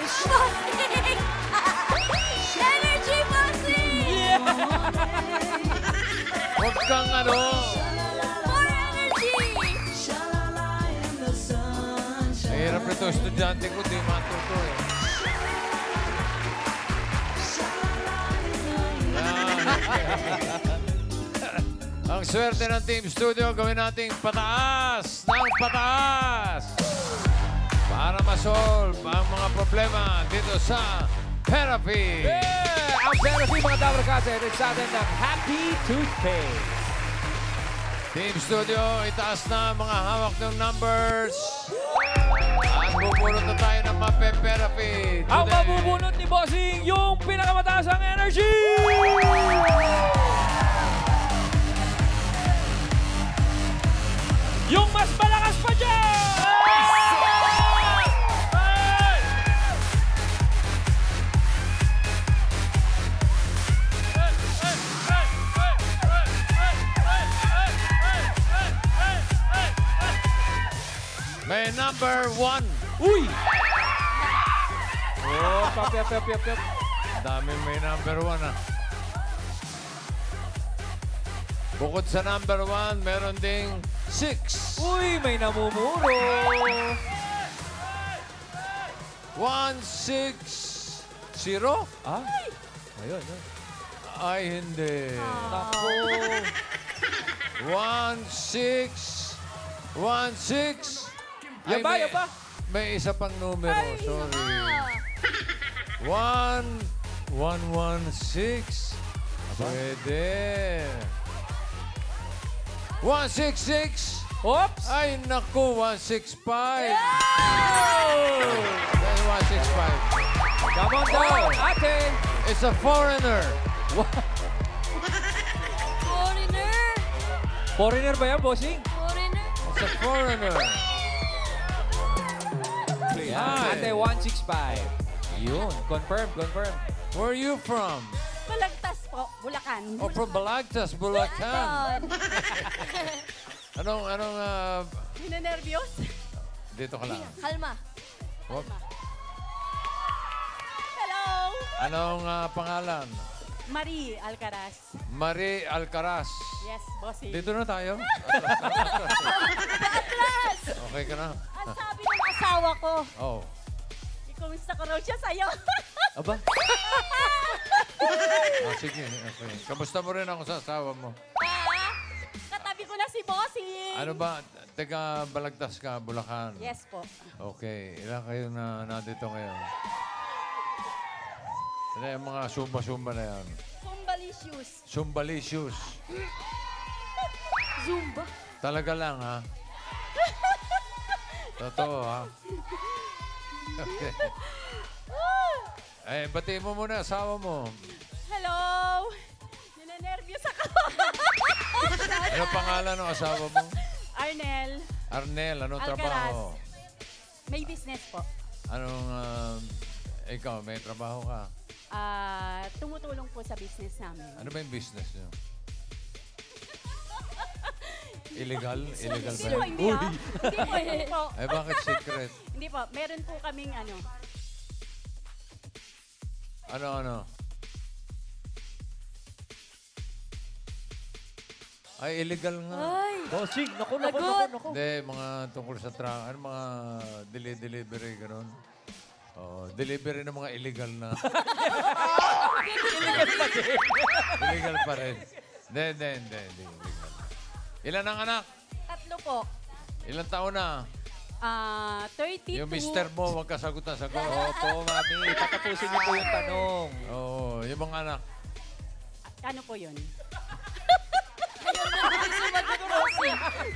Bossing! Energy, bossing! Huwag kang ano. More energy! Mahirap ito, estudyante ko, di matuto eh. Ang swerte ng Team Studio, gawin nating pataas ng pataas para ma-solve ang mga problema dito sa Therapy. Yeah! Ang Therapy, mga Dabarkada, ito sa atin ng Happy Toothpaste. Team Studio, itaas na mga hawak ng numbers. At bubunot na tayo ng Mape-Therapy. Ang mabubunot ni Bossing, yung pinakamataas ang energy! Yung mas malakas pa dyan! May number 1. Uy! Oh, pap. Dami may number 1 ah. Bukod sa number 1, meron ding 6. Uy, may namumuro. 1, 6, 0? Ah? Ayun. Ay, hindi. Naku. 1, 6, 1, 6. Yan ba? May isa pang numero. Ay, Sorry. naman. 1, 1, 1, 6. Pwede. 1, 6, 6. Oops! Ay, naku. 1, 6, 5. Oh! Then 1, 6, 5. Come on down, ate! It's a foreigner. Foreigner! Foreigner ba yan, Bossing? Foreigner! It's a foreigner. Yan, ate, 165. Yun, confirm. Where are you from? Balagtas po, Bulacan. Oh, from Balagtas, Bulacan. Bulacan. Anong, Ninenervyos? dito ka lang. Kalma. What? Hello! Anong pangalan? Marie Alcaraz. Marie Alcaraz. Yes, bossy. Dito na tayo. Atlas! Okay ka na? Ang sabi ng asawa ko, Oh. ikumusta ko raw siya sa'yo. Aba? Sige. Okay. Kamusta mo rin ako sa asawa mo? Katabi ko na si bossy. Ano ba? Taga Balagtas ka, Bulacan? Yes po. Okay. Ilan kayo na nandito ngayon? Ano yung mga sumba-sumba na yan? Zumbalicious. Sumbalicious. Zumba. Talaga lang, ha? Totoo, ha? Okay. Eh, batiin mo muna asawa mo. Hello! Ninenervyos ako. Ano pangalan ng asawa mo? Arnel, Arnel, anong Alcaraz. trabaho? may business po. Anong, ikaw, may trabaho ka? Tumutulong po sa business namin. Ano ba yung business niyo? Illegal? Illegal ba? Hindi po, hindi po. Eh, bakit secret? Hindi po, meron po kaming ano. Ano? Ay, illegal nga. Ay! Bossing, naku. Hindi, mga tungkol sa mga delivery, gano'n. Oh, delivery ng mga illegal na. Illegal pa rin. Hindi. Illegal. Ilan ang anak? 3 po. Ilang taon na? 32. Yung mister mo, huwag ka sagot na sagot. Opo, mami. Tatapusin niyo po yung tanong. Oo, yung mga anak. Ano po yun?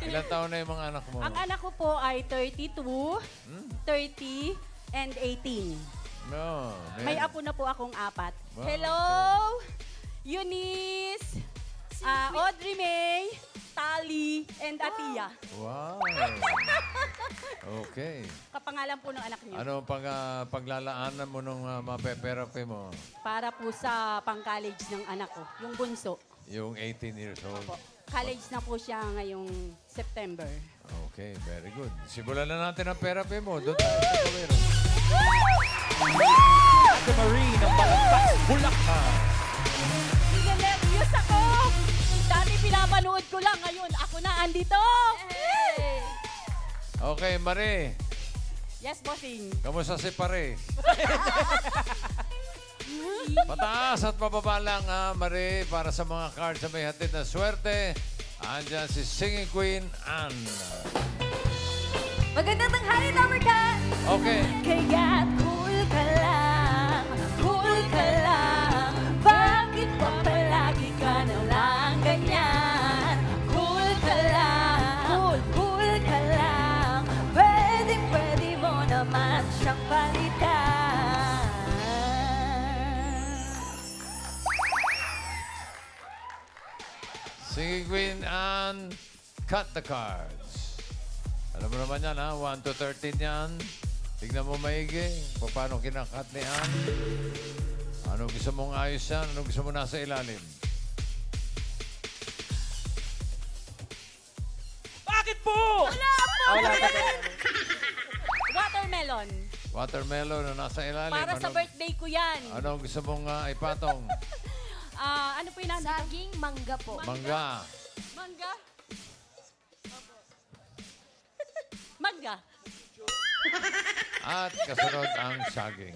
Ilang taon na yung mga anak mo? Ang anak ko po ay 32, 30, and 18. No. May apo na po akong 4. Wow, Hello! Eunice, Audrey May, Tali, and Atia. Wow. Okay. Kapangalan po ng anak niyo. Ano paglalaanan mo nung Mape-Therapy mo? Para po sa pang-college ng anak ko, yung bunso. Yung 18 years old. Po. College na po siya ngayong September. Okay, very good. Simulan na natin ang therapy mo. Doon tayo sa kawero. Bulacan. Ninenervyos ako. Dati pinapanood ko lang. Ngayon, ako na andito. Okay, Marie. Yes, bossing. Kamusta si Pare? Pataas at pababa lang, Marie, para sa mga cards sa may hatid na swerte. Andyan si Singing Queen, Anne. Magandang tanghali, Number Cat! Okay. Kaya cool ka lang, bakit ba palagi ka na lang ganyan? Cool ka lang, cool ka lang, pwede mo naman siyang palitan. Singing Queen, Anne, cut the cards. Alam mo naman yan, ha? 1 to 13 yan. Tignan mo maigi. Paano kinakat ni Anne? Ano gusto mong ayos yan? Ano gusto mo nasa ilalim? Bakit po? Wala po! Watermelon. Watermelon na nasa ilalim. Para sa birthday ko yan. Ano gusto mong ipatong? Ano po yung nandito? Saging mangga po. Mangga. Mangga? Mangga. At kasunod ang saging.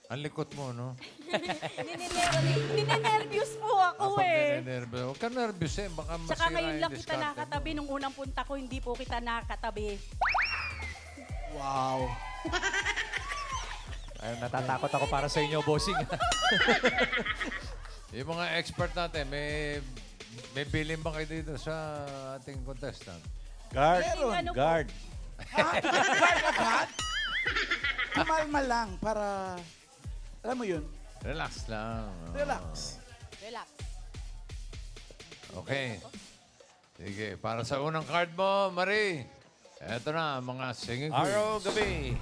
Ang likot mo, no? Ninenervyos po ako eh. Nervous. Huwag ka nervous eh. Baka masira Tsaka ngayon lang yung kita diskarte nakatabi. mo. Nung unang punta ko, hindi po kita nakatabi. Wow. Ay, natatakot ako para sa inyo, bossing. Yung mga expert natin, may bilin ba kayo dito sa ating contestant? Guard. Ano po? Guard. Agad? Kumalma lang para, alam mo yun, Relax lang. relax. Relax. Okay. Sige, para sa unang card mo, Marie. Eto na, mga singing queens. Araw, gabi.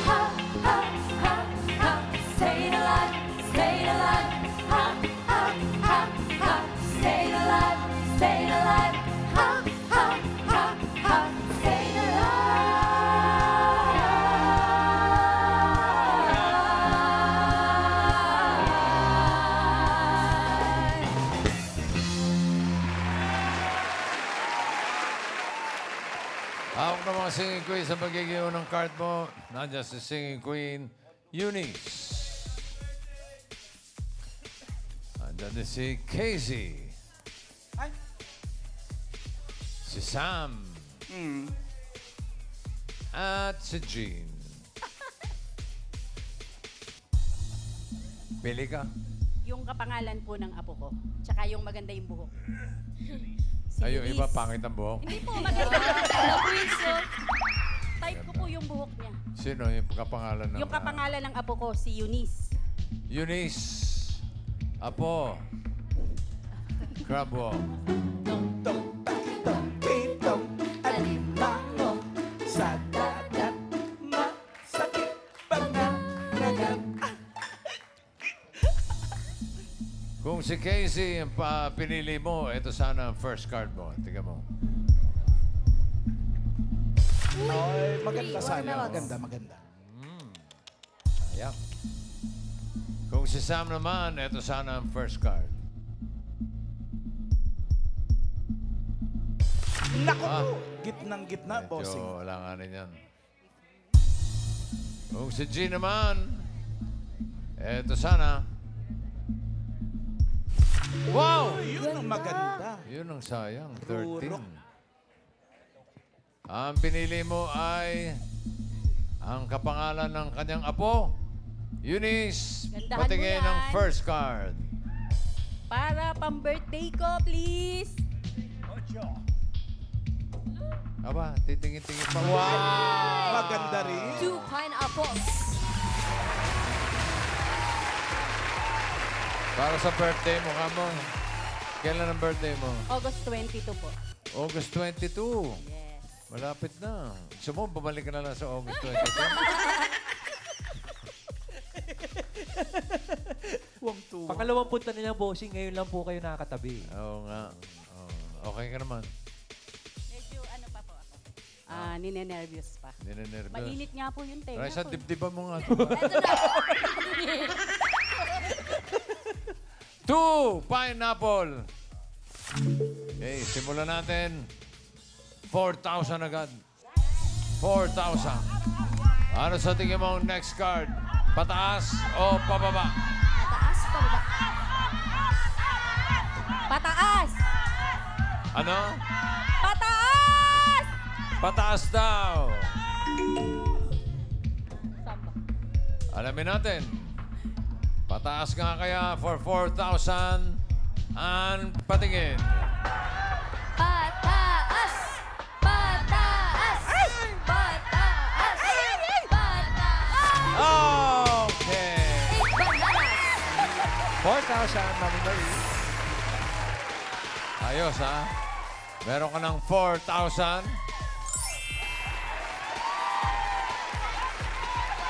Ha, ha, ha, ha, stay alive, stay alive. Ha, ha, ha, ha, stay alive, stay alive. Ha, ha, ha, ha, stay alive. Hawak na mga singing queen sa pagiging unang card mo. Nandiyan si singing queen, Eunice. Nandiyan din si Casey. Ay. Si Sam. At si Jean. Pili ka. Yung kapangalan po ng apo ko. Tsaka yung maganda yung buhok. Si Ay, yung Eunice. iba pangit ang buhok. Hindi po, maganda. Type ko po yung buhok niya. Sino yung kapangalan ng... Yung kapangalan ng apo ko, si Eunice. Eunice. Apo. Crab walk. Tong, takitong, pitong, alimango. Sa dagat, masakit pag nanagat. Kung si Casey ang pinili mo, ito sana ang first card mo. Tingnan mo. Ay, maganda sana. Maganda. Ayan. Kung si Sam naman, ito sana ang first card. Naku po! Gitnang-gitna, bossing. Medyo alanganin yan. Kung si G naman, ito sana. Wow! Yun ang maganda. Yun ang sayang. Rurok. 13. Ang pinili mo ay ang kapangalan ng kanyang apo, Eunice. Gandahan mo Patingin yan. ang first card. Para pang-birthday ko, please. Aba, titingin-tingin pa. Wow! Maganda rin. 2 pineapples. Para sa birthday mo, kamo. Kailan ang birthday mo? August 22 po. August 22. Yes. Malapit na. Gusto mo, bumalik ka na lang sa August 22? Huwag tuwa. Pangalawang punta nilang bossing, ngayon lang po kayo nakakatabi. Oo nga. Oh, okay ka naman. Medyo ano pa po ako. Ninenervyos pa. Ninenervyos. Mainit nga po yung tenga Raisa, ko. dibdiban mo nga. Ito na. 2 pineapple. Okay, simulan natin. 4,000 agad. 4,000. Ano sa tingin mo ang next card? Pataas o pababa? Pataas pa ba? Pataas! Ano? Pataas! Pataas daw. Samba. Alamin natin. Pataas nga kaya for 4,000 ang patingin. Pataas! Pataas! Pataas! Pataas! Okay. 8 bananas! 4,000, Mami Marie. Ayos, ha? Meron ka ng 4,000.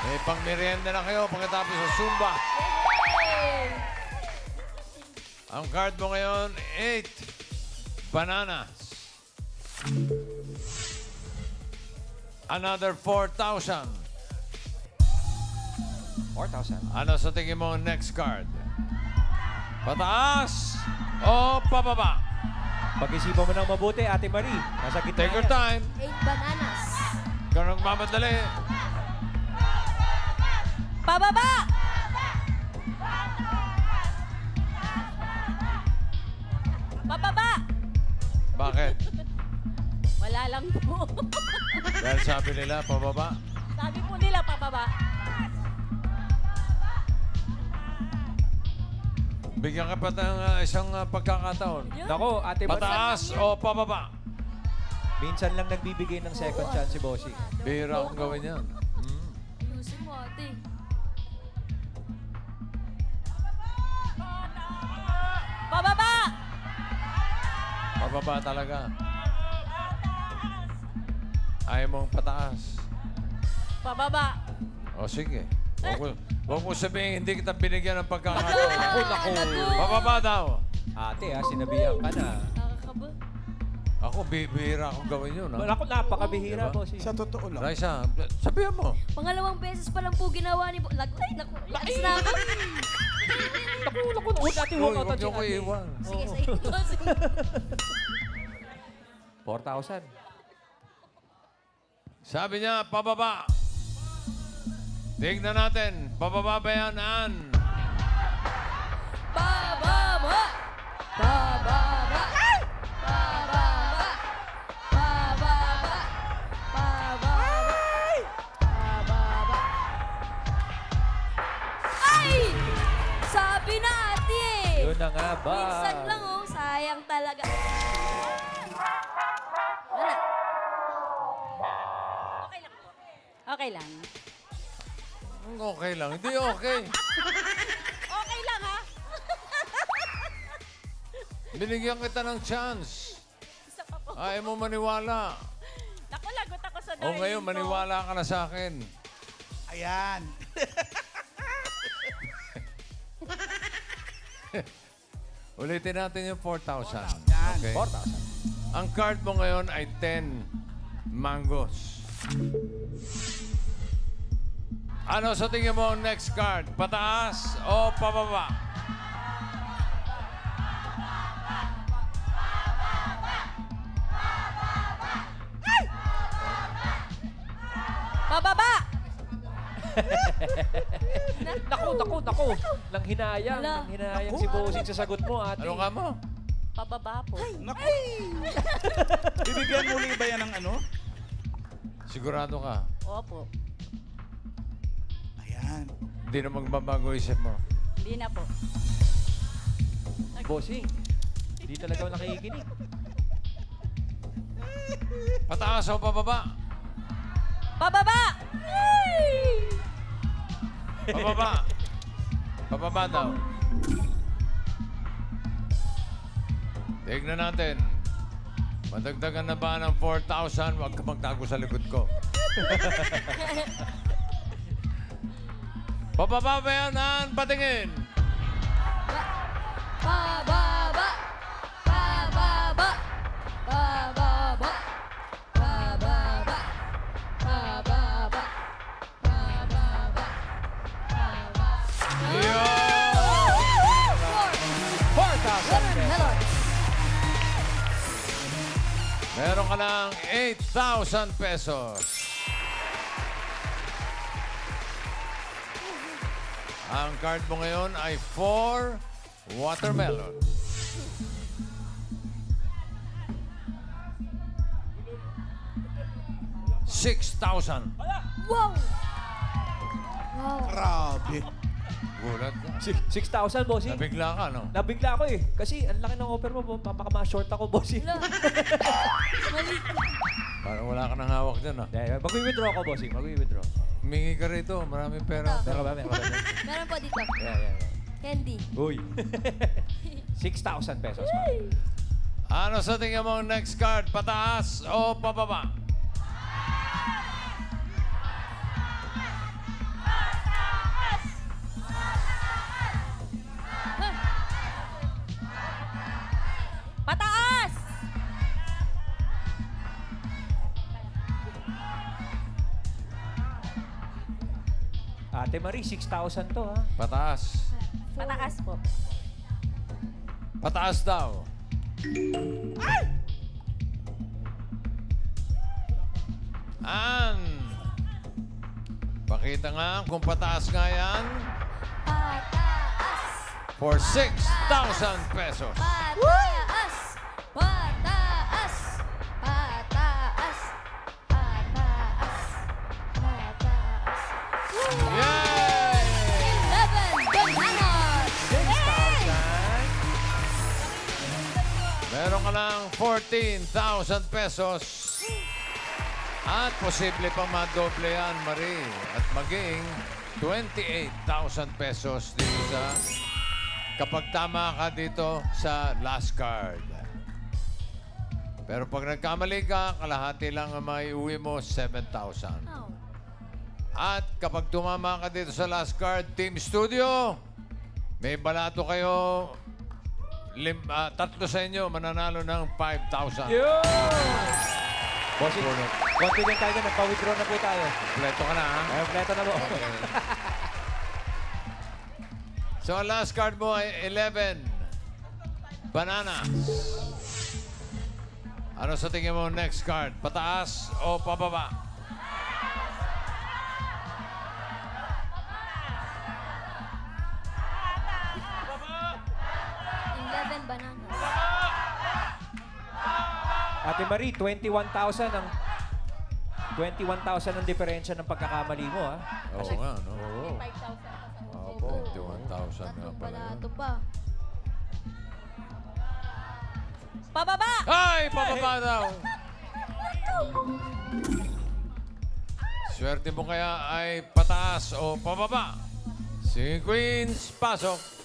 May pang-merienda na kayo pagkatapos sa Zumba. Ang card mo ngayon, 8 bananas. Another 4,000. 4,000. Ano sa tingin mo ang next card? Pataas o pababa? Pag-isipan mo ng mabuti, Ate Marie. Nasa gitna Take your yan. time. 8 bananas! Ikaw nang mamadali. Pababa! Pababa! Bakit? Wala lang po. Dahil sabi nila, pababa. Sabi po nila, pababa. Bigyan ka pa ng isang pagkakataon. Nako, Ate Marie. Pataas o pababa? Minsan lang nagbibigay ng second chance si Bossing. Bihira akong gawin yan. Ayusin mo, ate. Pababa! Pababa talaga. Ayaw mong pataas. Pababa. O sige. Huwag mo sabihin, hindi kita binigyan ng pagkakataon. Naku. Pababa daw. Ate, sinabihan ka na. Nakakaba. Ako, bihira akong gawin yun. Ha? Naku, napakabihira, Diba? Bossing. Sa totoo lang. Raisa, sabihan mo. Pangalawang beses pa lang po ginawa ni... Ay, naku. Lakas na ako. Naku. Huwag natin walk out Huwag niyo ko Ate. iwan. Sige, sige. Sige. 4,000. Sabi niya, pababa. Tignan natin. Pababa ba yan, Ann? Pababa! Pababa! Pababa! Pababa! Pababa! Pababa! Ay! Sabi na, ate eh. Yun na nga ba? Minsan lang oh, sayang talaga. Wala. Okay lang po. Okay lang. Okay lang. Hindi okay. Okay lang, ha? Binigyan kita ng chance. Isa pa po. Ayaw mo maniwala. Naku, lagot ako sa O narinig ngayon, ko. maniwala ka na sa akin. Ayan. Ulitin natin yung 4,000. Yan. Okay. 4,000. Ang card mo ngayon ay 10 mangoes. Ano sa tingin mo ang next card? Pataas o pababa? Pababa! Naku. Nang hinayang. Wala. Nang hinayang si Bossing sa sagot mo, Ate. Ano ka mo? Pababa po. Naku. Bibigyan muli ba yan ng ano? Sigurado ka. Opo. Ayan. Hindi na magbabago isip mo. Hindi na po. Bossing, hindi talaga ako nakikinig. Pataas o pababa? Pababa! Pababa. Pababa daw. Tignan natin. Madagdagan na ba ng 4,000? Huwag ka magtago sa likod ko. Pababa ba yan, Ann? Patingin. Pababa! Pababa! Pababa! Pababa! Meron ka ng 8,000 pesos. Ang card mo ngayon ay 4 watermelon. $6,000. Wow! Grabe. Gulat ka. 6,000, bossing. Nabigla ka, no? Nabigla ako eh. Kasi ang laki ng offer mo, baka ma-short ako, bossing. Wala. Mali. Parang wala ka nang hawak dyan, ah. Mag-withdraw ako, bossing. Mag-withdraw. Humingi ka rito. Maraming pera. Meron ba? Meron ba? Meron po dito. Yeah. Candy. Uy. 6,000 pesos, ma'am. Ano sa tingin mo ang next card? Pataas o pababa? Pataas! Ate Marie, 6,000 to, ha? Pataas. Pataas po. Pataas daw. An. Pakita nga kung pataas nga yan. Pataas! For 6,000 pesos. Pataas! Pataas! Pataas! Pataas! Pataas! Yay! 11 bananas! 6,000. Meron ka ng 14,000 pesos. At posible pang madoble yan, Marie. At maging 28,000 pesos dito sa kapag tama ka dito sa last card. Pero pag nagkamali ka, kalahati lang ang maiuwi mo, 7,000. Oh. At kapag tumama ka dito sa last card, Team Studio, may balato kayo. Tatlo sa inyo, mananalo ng 5,000. Yun! Bossing, Bunot. confident tayo na. Nagpa-withdraw na po tayo. Kompleto ka na, ha? Ay, kompleto na po. So, ang last card mo ay 11. Bananas. Ano sa tingin mo next card? Pataas o pababa? Bananas. Ate Marie, 21,000 ang 21,000 ang diferensya ng pagkakamali mo, ha? Oo nga, no? Oo. 5,000 pa sa Opo, 21,000 nga Tatlong pala. balato pa. Pababa! Ay! Pababa daw! Swerte mo kaya ay pataas o pababa? Si Queens, pasok!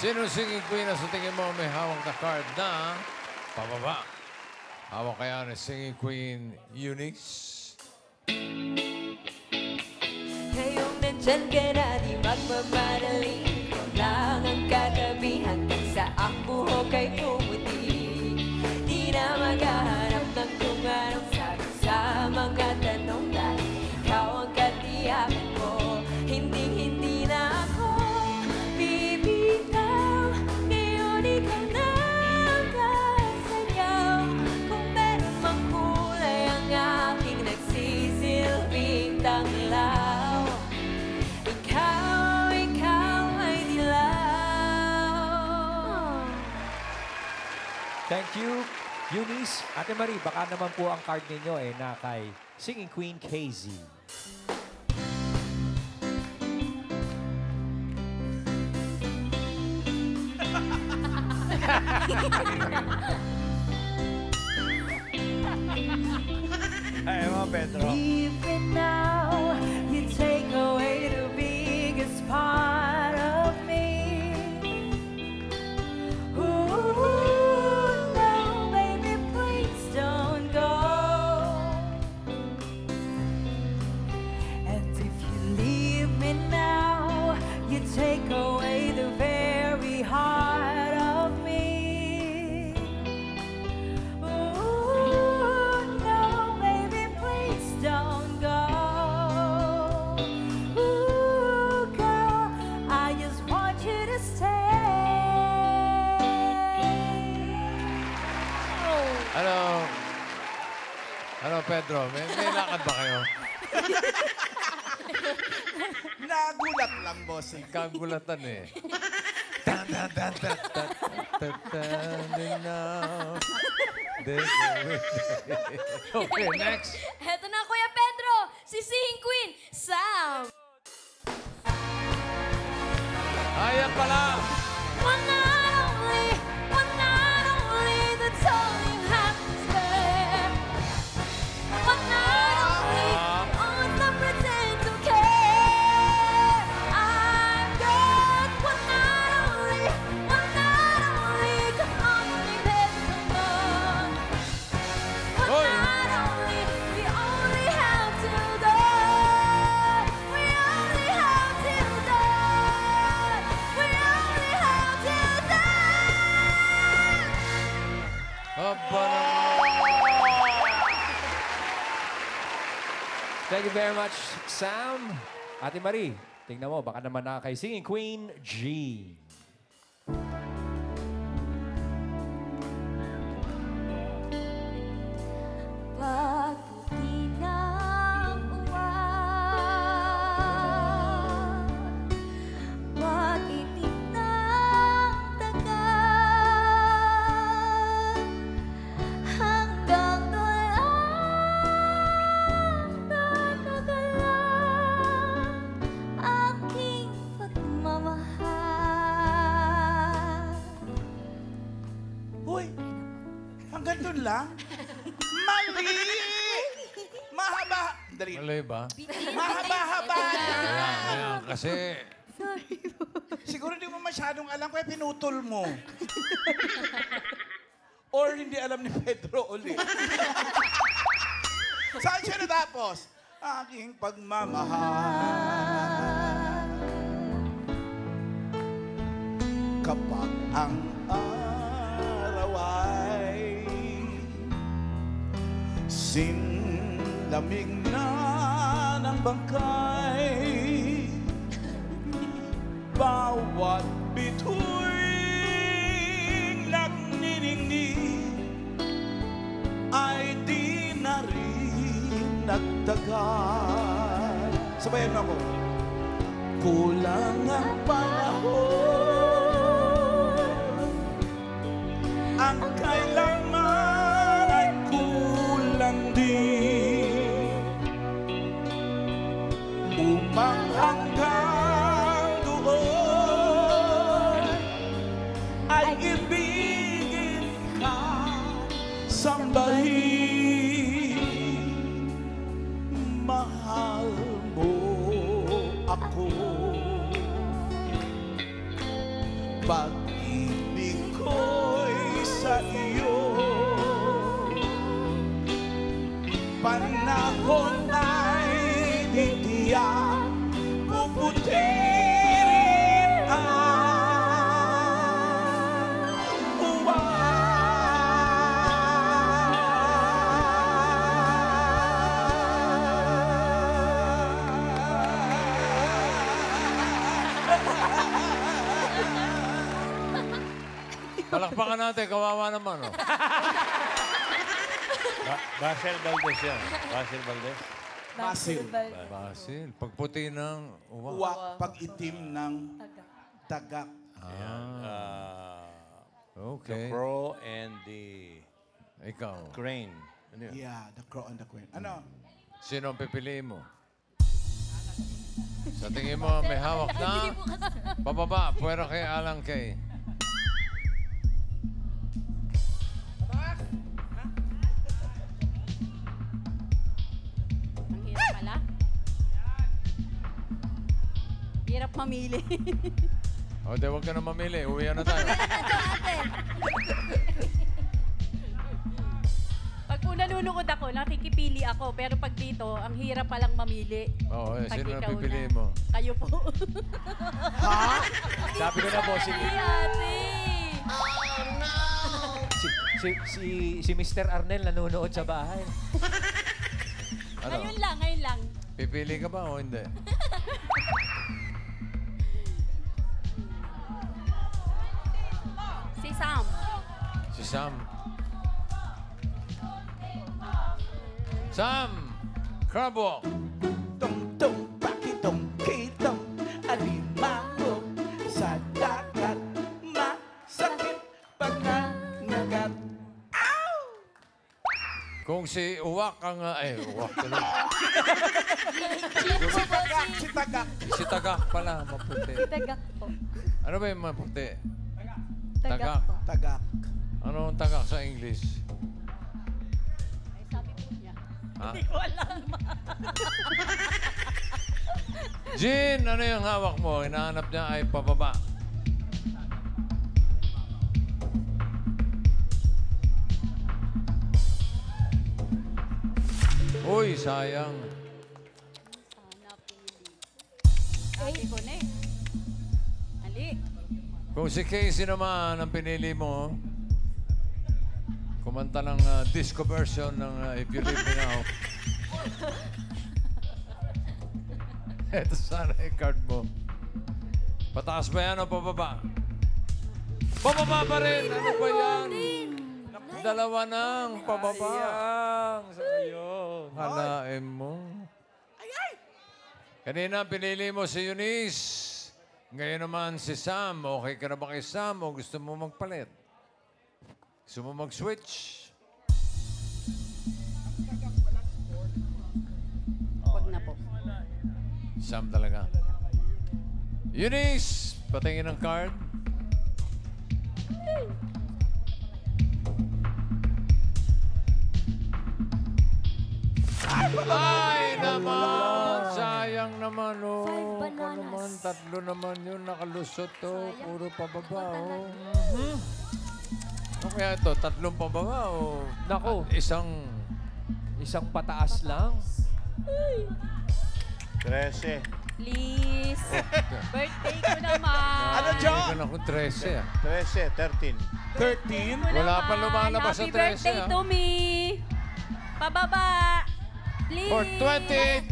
Sino singing queen na sa tingin mo may hawak na card na pababa? Hawak kaya ni singing queen Eunice? Ngayong nandyan ka na, di magmamadali. Ikaw lang ang katabi hanggang sa ang buhok ay pumuti. Di na maghahanap ng kung anong sabi sa mga tanong dahil ikaw ang katiyakan ko. Hindi na ako bibitaw. Ngayon ikaw na ang kasayaw. Kung meron mang kulay ang aking nagsisilbing tanglaw. Ikaw ay dilaw. Thank you, Eunice. Ate Marie, baka naman po ang card ninyo eh na kay Singing Queen KZ. Ay, mga Pedro. Leave me now. You take away the biggest part of me. Ooh, no, baby, please don't go. And if you leave me now, you take away the very heart of me. Ooh, no, baby. Pedro, may lakad ba kayo? Nagulat lang, bossing. Kagulatan eh. Tan, tan, tan, tan, tan, tan, tan, enough. Okay, next. Heto na, Kuya Pedro, si Singing Queen, Sam. Ayan pala. One night only, that's all you have to spare. One night only, always not pretend to care. I'm good. One night only, come on, make it come on. One night only, we only have till dawn. We only have till dawn. We only have till dawn. Aba naman. Thank you very much, Sam. Ate Marie, tingnan mo, baka naman na kay Singing Queen, Jean. Pagputi ng uwan, pag-itim ng dagat, hanggang doon nakagalang aking pagmamahal. Uy, hanggang doon lang? Mali! Mahaba. Dali. Mali ba? Mahaba-haba na. Ayan, kasi Siguro di mo masyadong alam kaya pinutol mo. Or hindi alam ni Pedro ulit. Saan siya natapos? Aking pagmamahal. Kapag ang araw ay sinlamig na ng bangkay, bawat bituing nagniningning ay di na rin nagtagal. Sabayan mo ako. Kulang ang panahon, ang kailangan ay kulang din, upang hanggang doon ay ibigin ka, sambahin, mahal mo ako. Pag-ibig ko'y sa iyo, panahon ay titiyak, puputirin ang palakpakan natin, kawawa naman. Oh. Basil Valdez yan. Basil Valdez. Basil. Basil, pagputi ng uwa. Uwak, pag-itim ng tagak. Okay. The crow and the Ikaw, crane. Ano yun? Yeah, the crow and the queen. Ano? sino ang pipiliin mo? Sa tingin mo, may hawak na? Pababa, puwera kay Alang kay. Ang hirap pala. Hirap mamili. O, di, huwag ka na mamili. Uwi na tayo. Pag nanonood ako, nakikipili ako. Pero pag dito, ang hirap palang mamili. Oo, Pag sino ang ikaw pipiliin na. mo? Kayo po. Sabi ko na, bossing. Hey, ate. Si Mr. Arnel nanonood sa bahay. Ano? Ngayon lang. Pipili ka ba o hindi? Si Sam. Si Sam. Sam, crab walk. Tong-tong, pakitong, kitong, alimango sa dagat. Masakit pag nangagat. Kung si Uwak ang... Uwak tuloy. Si Tagak. Si Tagak pala, maputi. Tagak po. Ano ba yung maputi? Tagak Tagak. po. Tagak. Ano ang tagak sa English? Ay, sabi po niya. Ha? Hindi ko alam. Jean, ano yung hawak mo? Hinahanap niya ay pababa. Uy, sayang. Sana pili. Sabi ko na eh. Ali. Kung si Casey naman ang pinili mo, kumanta ng disco version ng If You Leave Me Now. Ito sana yung card mo. Pataas ba yan o pababa? Pababa pa rin! Ano ba yan? Dalawa nang pababa. Sayang sa iyo. Halain mo. Kanina pinili mo si Eunice. Ngayon naman si Sam. Okay ka na ba kay Sam o gusto mo magpalit? Gusto mo mag-switch? Huwag na po. Sam talaga. Eunice, patingin ng card. Ay naman! Sayang naman, oh. Five Ako bananas. naman, tatlo naman yun. Nakalusot, oh. Puro pababa, oh. Ano kaya ito? Tatlong pababa, oh. Nako, Isang pataas lang. 13. Please. Birthday ko naman. Ano, John? Kailan ako 13, ah. 13. 13. Wala pa lumalabas sa Happy 13, birthday ah. to me. Pababa. Please. For 28,000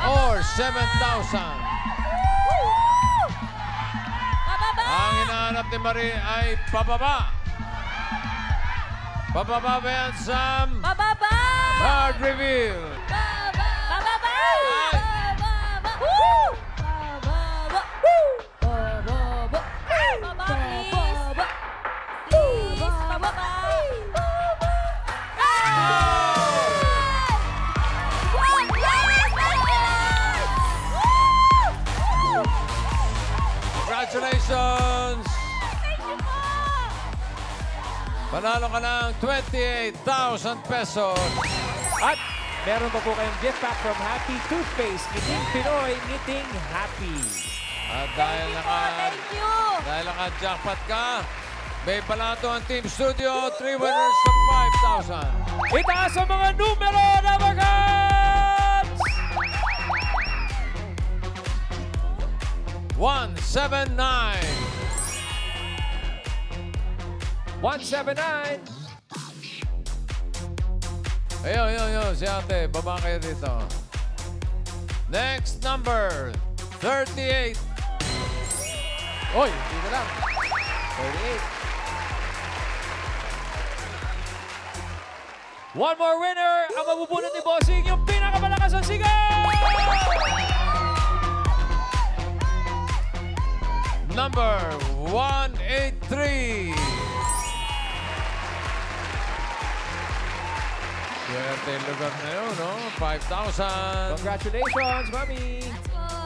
or 7,000. Pababa. Ang hinahanap ni Marie ay pababa. Pababa ba yan, Sam? Pababa. Card reveal. Pababa. Ay. Pababa. Woo. Pababa. Woo. Pababa. Pababa, please. Please, pababa. Congratulations! Thank you po. Panalo ka ng 28,000 pesos. At meron pa po kayong gift pack from Happy Toothpaste. Ngiting Pinoy, ngiting happy. At dahil Thank you. naka-jackpot ka, may palato ang Team Studio, 3 winners of 5,000. Itaas ang mga numero na magats! 179. 179. Ayun, si ate. Baba kayo dito. Next number, 38. Oy, dito lang. 38. One more winner. Ang mabubunot ni Bossing, yung pinakamalakas ang sigaw! Number 183. Swerte yung lugar na yun, no? 5,000. Congratulations, Mami! Let's go.